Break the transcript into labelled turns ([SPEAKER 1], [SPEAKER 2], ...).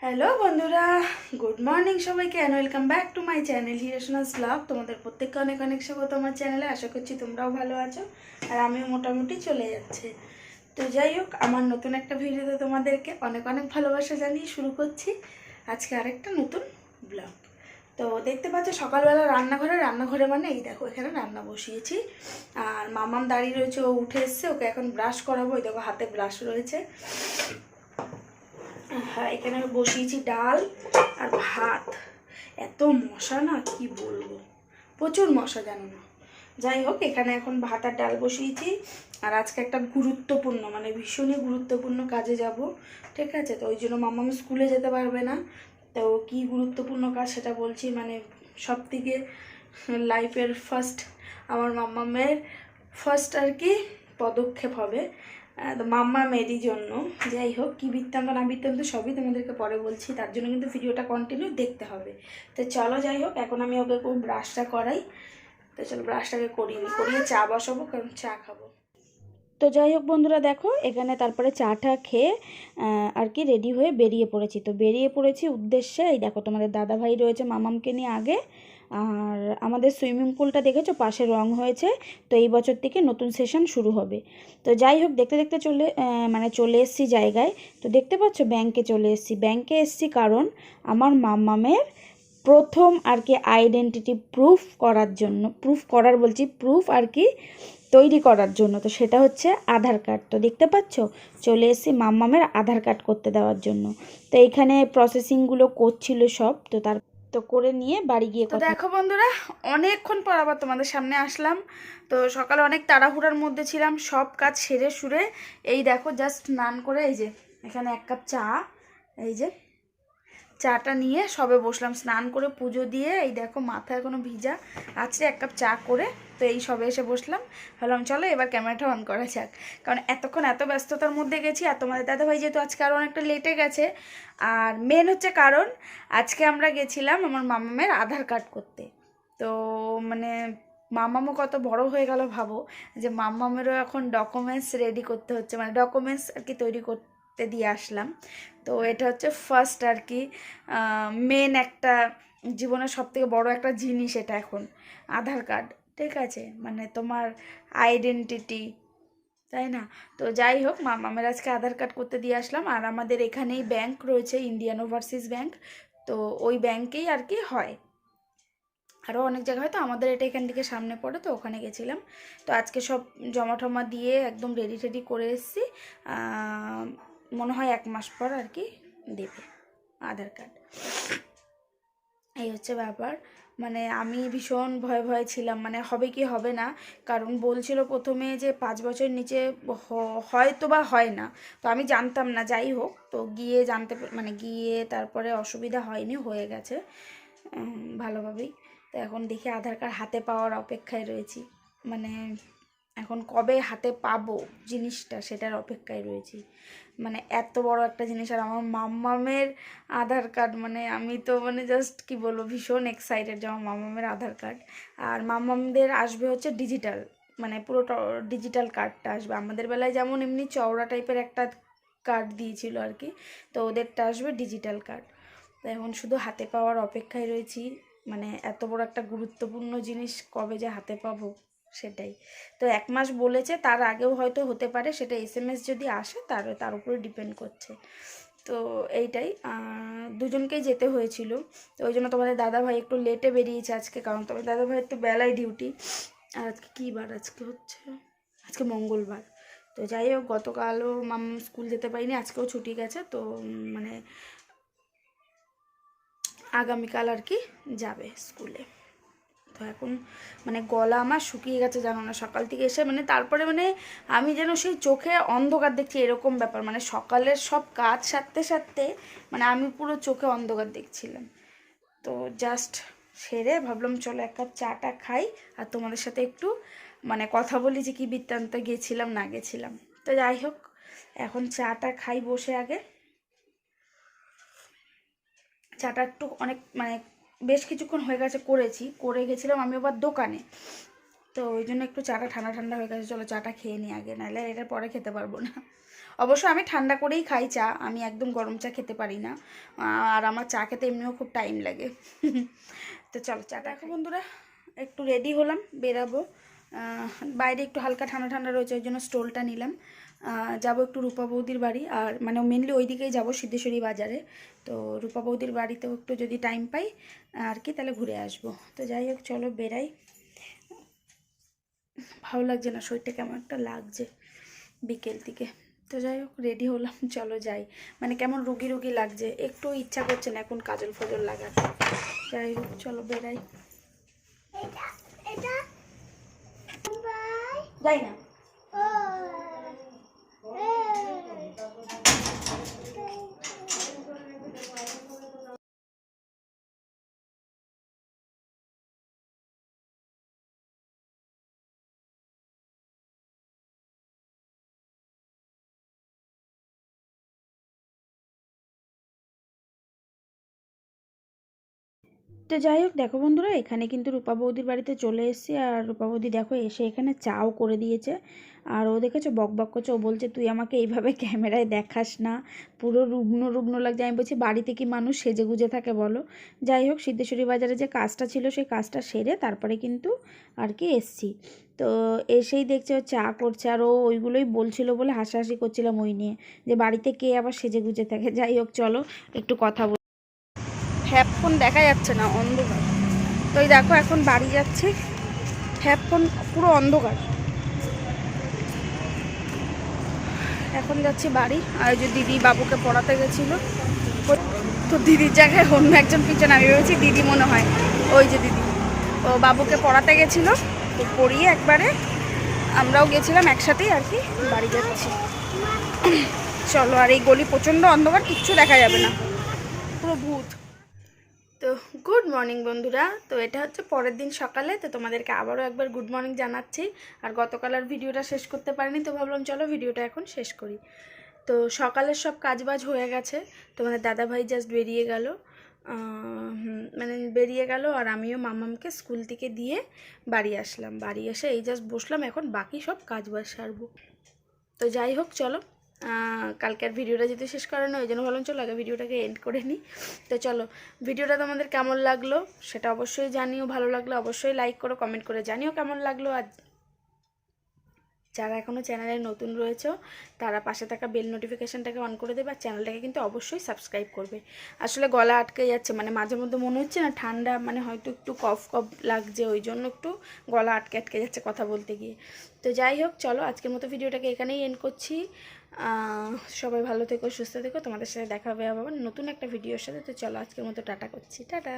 [SPEAKER 1] Hello বন্ধুরা, good morning সবাইকে and welcome back to my channel হিরেশনাস ব্লগ। তোমাদের প্রত্যেককে অনেক অনেক স্বাগত আমার চ্যানেলে। আশা করছি তোমরাও ভালো আছো আর আমিও মোটামুটি চলে যাচ্ছে। তো যাই হোক, আমার নতুন একটা ভিডিওতে তোমাদেরকে অনেক অনেক ভালোবাসা জানিয়ে শুরু করছি আজকে আরেকটা নতুন ব্লগ। তো দেখতে পাচ্ছ সকালবেলা রান্নাঘরে মানে এই দেখো এখানে রান্না বসিয়েছি। আর মামাম দাঁড়িয়ে রয়েছে, ও উঠে এসছে, ওকে এখন ব্রাশ করাবো। এই দেখো হাতে ব্রাশ রয়েছে। হ্যাঁ, এখানে আমি বসিয়েছি ডাল আর ভাত। এত মশা না কি বলবো, প্রচুর মশা জানো না। যাই হোক, এখানে এখন ভাত আর ডাল বসিয়েছি। আর আজকে একটা গুরুত্বপূর্ণ মানে ভীষণই গুরুত্বপূর্ণ কাজে যাব, ঠিক আছে? তো ওই জন্য মাম্মাম স্কুলে যেতে পারবে না। তো কি গুরুত্বপূর্ণ কাজ সেটা বলছি, মানে সব থেকে লাইফের ফার্স্ট, আমার মাম্মামের ফার্স্ট আর কি পদক্ষেপ হবে তো মাম্মা মেরির জন্য। যাই হোক, কী বৃত্তান্ত না বৃত্তান্ত সবই তোমাদেরকে পরে বলছি, তার জন্য কিন্তু ভিডিওটা কন্টিনিউ দেখতে হবে। তো চলো, যাই হোক, এখন আমি ওকে খুব ব্রাশটা করাই। তো চলো ব্রাশটাকে করিয়ে চা বসাবো, কারণ চা খাবো। তো যাই হোক বন্ধুরা, দেখো এখানে তারপরে চাটা খেয়ে আর কি রেডি হয়ে বেরিয়ে পড়েছি। তো বেরিয়ে পড়েছি উদ্দেশ্যে, এই দেখো তোমাদের দাদাভাই রয়েছে মামামকে নিয়ে আগে। আর আমাদের সুইমিং পুলটা দেখেছো পাশে রং হয়েছে, তো এই বছর থেকে নতুন সেশন শুরু হবে। তো যাই হোক, দেখতে দেখতে চলে এসেছি জায়গায়। তো দেখতে পাচ্ছ ব্যাংকে চলে এসেছি। ব্যাংকে এসেছি কারণ আমার মামামের প্রথম আর কি আইডেন্টিটি প্রুফ আর কি তৈরি করার জন্য। তো সেটা হচ্ছে আধার কার্ড। তো দেখতে পাচ্ছ চলে এসেছি মাম্মামের আধার কার্ড করতে দেওয়ার জন্য। তো এইখানে প্রসেসিংগুলো করছিল সব, তো করে নিয়ে বাড়ি গিয়ে তো দেখো বন্ধুরা, অনেকক্ষণ পর আবার তোমাদের সামনে আসলাম। তো সকালে অনেক তাড়াহুড়ার মধ্যে ছিলাম, সব কাজ সেরে সুরে এই দেখো জাস্ট স্নান করে এই যে এখানে এক কাপ চা, এই যে চাটা নিয়ে সবে বসলাম। স্নান করে পুজো দিয়ে এই দেখো মাথা এখনো ভিজা আছে, এক কাপ চা করে তো এই সবে এসে বসলাম। ভাবলাম চলো এবার ক্যামেরাটা অন করা যাক, কারণ এতক্ষণ এত ব্যস্ততার মধ্যে গেছি। আর তোমাদের দাদাভাই যেহেতু আজকে আরও অনেকটা লেটে গেছে, আর মেন হচ্ছে কারণ আজকে আমরা গেছিলাম আমার মামামের আধার কার্ড করতে। তো মানে মামামও কত বড় হয়ে গেল ভাবো, যে মামামেরও এখন ডকুমেন্টস রেডি করতে হচ্ছে, মানে ডকুমেন্টস আর কি তৈরি করতে দিয়ে আসলাম। তো এটা হচ্ছে ফার্স্ট আর কি মেন একটা জীবনের সবথেকে বড় একটা জিনিস এটা এখন, আধার কার্ড, ঠিক আছে? মানে তোমার আইডেন্টিটি, তাই না? তো যাই হোক, মামামের আজকে আধার কার্ড করতে দিয়ে আসলাম। আর আমাদের এখানেই ব্যাংক রয়েছে, ইন্ডিয়ান ওভারসিজ ব্যাংক। তো ওই ব্যাংকেই আর কি হয়, আরও অনেক জায়গা হয়, তো আমাদের এটা এখান থেকে সামনে পড়ে, তো ওখানে গেছিলাম। তো আজকে সব জমা টমা দিয়ে একদম রেডি টেডি করে এসেছি। মনে হয় 1 মাস পর আর কি দেবে আধার কার্ড। এই হচ্ছে ব্যাপার। মানে আমি ভীষণ ভয়ে ছিলাম, মানে হবে কি হবে না, কারণ বলছিল প্রথমে যে 5 বছর নিচে হয়তো বা হয় না। তো আমি জানতাম না, যাই হোক, তো গিয়ে মানে গিয়ে তারপরে অসুবিধা হয়নি, হয়ে গেছে ভালোভাবেই। তো এখন দেখি আধার কার্ড হাতে পাওয়ার অপেক্ষায় রয়েছি, মানে এখন কবে হাতে পাবো জিনিসটা সেটার অপেক্ষায় রয়েছি। মানে এত বড় একটা জিনিস, আর আমার মাম্মামের আধার কার্ড, মানে আমি তো মানে জাস্ট কি বলবো, ভীষণ এক্সাইটেড যে আমার মাম্মামের আধার কার্ড। আর মাম্মামদের আসবে হচ্ছে ডিজিটাল, মানে পুরো ডিজিটাল কার্ডটা আসবে। আমাদের বেলায় যেমন এমনি চওড়া টাইপের একটা কার্ড দিয়েছিল আর কি, তো ওদেরটা আসবে ডিজিটাল কার্ড। তো এখন শুধু হাতে পাওয়ার অপেক্ষায় রয়েছি। মানে এত বড় একটা গুরুত্বপূর্ণ জিনিস কবে যে হাতে পাবো সেটাই। তো 1 মাস বলেছে, তার আগেও হয়তো হতে পারে, সেটা এসএমএস যদি আসে তার উপরে ডিপেন্ড করছে। তো এইটাই, দুজনকেই যেতে হয়েছিল। তো ওই জন্য তোমাদের দাদাভাই একটু লেটে বেরিয়েছে আজকে, কারণ তোমাদের দাদাভাইয়ের তো বেলায় ডিউটি। আর আজকে কী বার, আজকে মঙ্গলবার। তো যাই হোক, গতকালও স্কুল যেতে পারিনি, আজকেও ছুটি গেছে। তো মানে আগামীকাল আর কি যাবে স্কুলে। তো এখন মানে গলা আমার শুকিয়ে গেছে জানো না, সকাল থেকে এসে মানে তারপরে মানে আমি যেন সেই চোখে অন্ধকার দেখছি এরকম ব্যাপার। মানে সকালের সব কাজ সারতে সারতে মানে আমি পুরো চোখে অন্ধকার দেখছিলাম। তো জাস্ট সেরে ভাবলাম চলো এক কাপ চাটা খাই, আর তোমাদের সাথে একটু মানে কথা বলি যে কী বৃত্তান্ত গেছিলাম না গেছিলাম। তো যাই হোক, এখন চাটা খাই বসে আগে। চাটা একটু অনেক মানে বেশ কিছুক্ষণ হয়ে গেছে করে গেছিলাম আমি আবার দোকানে। তো ওই জন্য একটু চাটা ঠান্ডা ঠান্ডা হয়ে গেছে, চলো চাটা খেয়ে নিই আগে, নাহলে এটা পরে খেতে পারবো না। অবশ্য আমি ঠান্ডা করেই খাই চা, আমি একদম গরম চা খেতে পারি না, আর আমার চা খেতে এমনিও খুব টাইম লাগে। তো চলো চা দেখো বন্ধুরা, একটু রেডি হলাম, বেরাবো। বাইরে একটু হালকা ঠান্ডা ঠান্ডা রয়েছে, ওই জন্য স্টোলটা নিলাম। যাবো একটু রূপা বৌদির বাড়ি, আর মানে মেনলি ওই দিকেই যাবো, সিদ্ধেশ্বরী বাজারে। তো রূপা বৌদির বাড়িতেও একটু যদি টাইম পাই আর কি, তাহলে ঘুরে আসবো। তো যাই হোক চলো বেরাই। ভালো লাগছে না, শরীরটা কেমন একটা লাগছে বিকেল থেকে। তো যাই হোক রেডি হলাম, চলো যাই। মানে কেমন রুগী রুগী লাগছে, একটু ইচ্ছা করছে না এখন কাজল ফজল লাগাতে। যাই হোক চলো বেরাই। যাই না তো যাই হোক দেখো বন্ধুরা, এখানে কিন্তু রূপা বৌদির বাড়িতে চলে এসেছি। আর রূপা বৌদি দেখো এসে এখানে চাও করে দিয়েছে। আর ও দেখেছো বক বক করছে, ও বলছে তুই আমাকে এইভাবে ক্যামেরায় দেখাস না, পুরো রুগ্ন রুগ্ন লাগছে। আমি বলছি বাড়িতে কি মানুষ সেজে গুজে থাকে বলো। যাই হোক সিদ্ধেশ্বরী বাজারে যে কাজটা ছিল সেই কাজটা সেরে তারপরে কিন্তু আর কি এসছি। তো এসেই দেখছে ও চা করছে, আর ও ওইগুলোই বলছিল বলে হাসাহাসি করছিলাম ওই নিয়ে, যে বাড়িতে কে আবার সেজে গুজে থাকে। যাই হোক চলো একটু কথা বল। হেডফোন দেখা যাচ্ছে না, অন্ধকার। তো এই দেখো এখন বাড়ি যাচ্ছি, হেডফোন পুরো অন্ধকার। এখন যাচ্ছি বাড়ি। আর যে দিদি বাবুকে পড়াতে গেছিলো, তো দিদির জায়গায় অন্য একজন পিছনে, আমি ভেবেছি দিদি মনে হয়, ওই যে দিদি ও বাবুকে পড়াতে গেছিলো, তো পড়িয়ে একবারে আমরাও গেছিলাম একসাথেই আর কি, বাড়ি যাচ্ছি। চলো, আর এই গলি প্রচণ্ড অন্ধকার, কিচ্ছু দেখা যাবে না, পুরো ভূত। তো গুড মর্নিং বন্ধুরা, তো এটা হচ্ছে পরের দিন সকালে। তো তোমাদেরকে আবারও একবার গুড মর্নিং জানাচ্ছি। আর গতকাল আর ভিডিওটা শেষ করতে পারিনি, তো ভাবলাম চলো ভিডিওটা এখন শেষ করি। তো সকালের সব কাজবাজ হয়ে গেছে, তোমাদের দাদাভাই জাস্ট বেরিয়ে গেল, মানে বেরিয়ে গেল, আর আমিও মামামকে স্কুল থেকে দিয়ে বাড়ি আসলাম। বাড়ি এসে এই জাস্ট বসলাম, এখন বাকি সব কাজবাজ সারবো। তো যাই হোক চলো, কালকের ভিডিওটা যেতে শেষ করে না, ওই জন্য ভাবলাম চলো আগে ভিডিওটাকে এন্ড করে নিই। তো চলো, ভিডিওটা তোমাদের কেমন লাগলো সেটা অবশ্যই জানিও, ভালো লাগলো অবশ্যই লাইক করো, কমেন্ট করে জানিও কেমন লাগলো। আর যারা এখনও চ্যানেলে নতুন রয়েছে তারা পাশে থাকা বেল নোটিফিকেশানটাকে অন করে দেবে, আর চ্যানেলটাকে কিন্তু অবশ্যই সাবস্ক্রাইব করবে। আসলে গলা আটকে যাচ্ছে, মানে মাঝে মধ্যে মনে হচ্ছে না ঠান্ডা, মানে হয়তো একটু কফ কফ লাগছে, ওই জন্য একটু গলা আটকে আটকে যাচ্ছে কথা বলতে গিয়ে। তো যাই হোক চলো, আজকের মতো ভিডিওটাকে এখানেই এন্ড করছি। সবাই ভালো থেকো, সুস্থ থেকো, তোমাদের সাথে দেখা হবে আবার নতুন একটা ভিডিওর সাথে। তো চলো আজকের মতো টাটা করছি, টাটা।